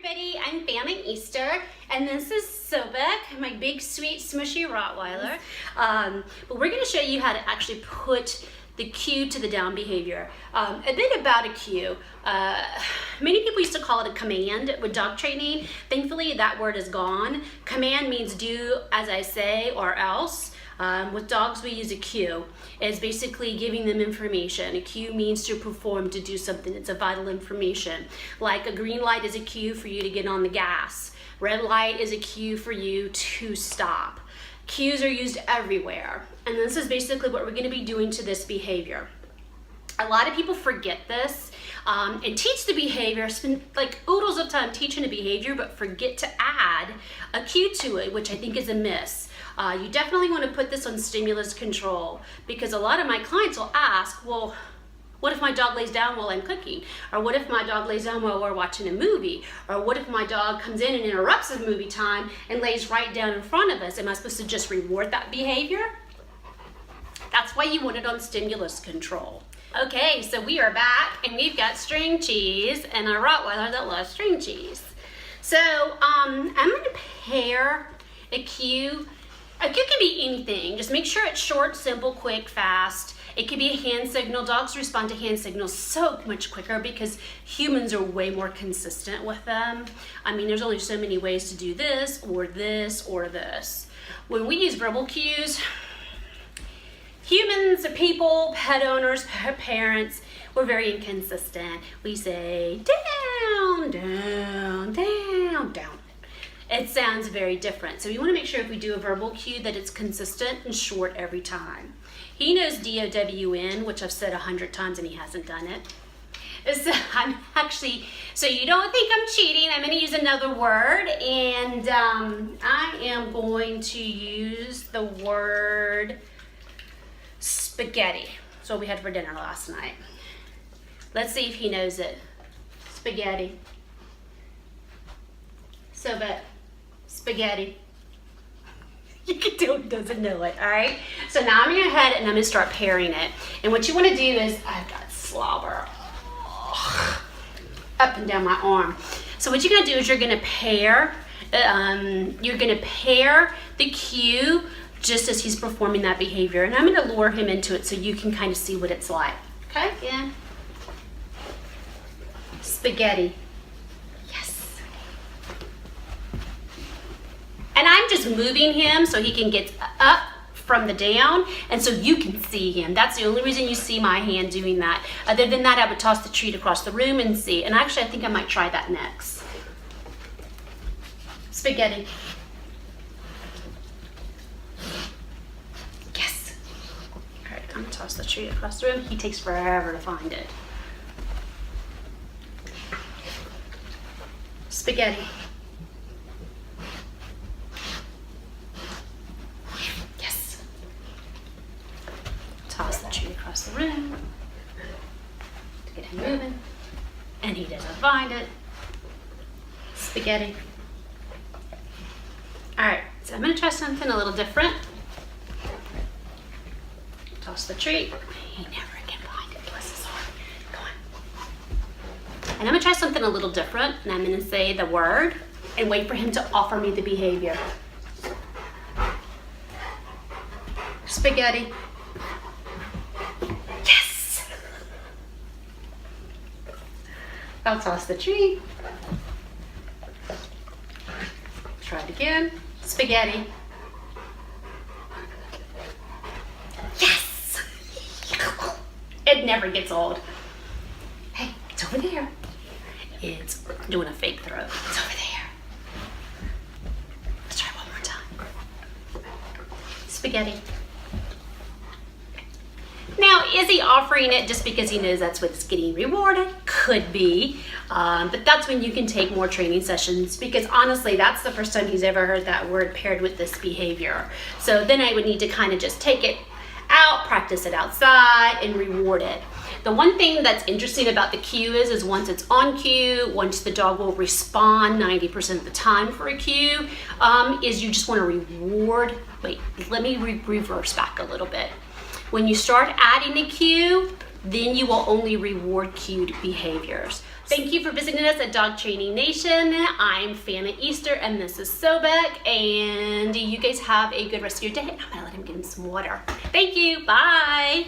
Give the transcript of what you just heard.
everybody, I'm Fanning Easter, and this is Sobek, my big, sweet, smushy Rottweiler. But we're going to show you how to actually put the cue to the down behavior. A bit about a cue. Many people used to call it a command with dog training. Thankfully, that word is gone. Command means do as I say or else. With dogs, we use a cue. It's basically giving them information. A cue means to perform, to do something. It's a vital information. Like a green light is a cue for you to get on the gas. Red light is a cue for you to stop. Cues are used everywhere. And this is basically what we're going to be doing to this behavior. A lot of people forget this and teach the behavior, spend like oodles of time teaching the behavior, but forget to add a cue to it, which I think is a miss. You definitely want to put this on stimulus control, because a lot of my clients will ask, well, what if my dog lays down while I'm cooking? Or what if my dog lays down while we're watching a movie? Or what if my dog comes in and interrupts the movie time and lays right down in front of us? Am I supposed to just reward that behavior? That's why you want it on stimulus control. Okay, so we are back and we've got string cheese and a Rottweiler that loves string cheese. So I'm gonna pair a cue. A cue can be anything. Just make sure it's short, simple, quick, fast. It could be a hand signal. Dogs respond to hand signals so much quicker because humans are way more consistent with them. I mean, there's only so many ways to do this or this or this. When we use verbal cues, humans, people, pet owners, parents, we're very inconsistent. We say down, down, down, down. It sounds very different. So we want to make sure if we do a verbal cue that it's consistent and short every time. He knows DOWN, which I've said 100 times and he hasn't done it. So you don't think I'm cheating, I'm going to use another word, and I am going to use the word spaghetti. That's what we had for dinner last night. Let's see if he knows it. Spaghetti. Sobek. Spaghetti. You can tell he doesn't know it, all right? So now I'm going to go ahead and I'm going to start pairing it. And what you want to do is, I've got slobber up and down my arm. So what you're going to do is you're going to pair, the cue just as he's performing that behavior. And I'm going to lure him into it so you can kind of see what it's like. Okay, yeah. Spaghetti. And I'm just moving him so he can get up from the down and so you can see him. That's the only reason you see my hand doing that. Other than that, I would toss the treat across the room and see. And actually, I think I might try that next. Spaghetti. Yes. All right, I'm gonna toss the treat across the room. He takes forever to find it. Spaghetti. Toss the treat across the room to get him moving, and he doesn't find it. Spaghetti. All right, so I'm gonna try something a little different. Toss the treat. He never can find it. Bless his heart. Go on. And I'm gonna try something a little different, and I'm gonna say the word and wait for him to offer me the behavior. Spaghetti. I'll toss the treat. Try it again. Spaghetti. Yes! It never gets old. Hey, it's over there. It's doing a fake throw. It's over there. Let's try one more time. Spaghetti. Now, is he offering it just because he knows that's what's getting rewarded? Could be, but that's when you can take more training sessions, because honestly, that's the first time he's ever heard that word paired with this behavior. So then I would need to kind of just take it out, practice it outside, and reward it. The one thing that's interesting about the cue is once it's on cue, once the dog will respond 90% of the time for a cue, is you just want to reward. Wait, let me reverse back a little bit. When you start adding a cue, then you will only reward cued behaviors. Thank you for visiting us at Dog Training Nation. I'm Fana Easter and this is Sobek, and you guys have a good rest of your day. I'm gonna let him get him some water. Thank you, bye.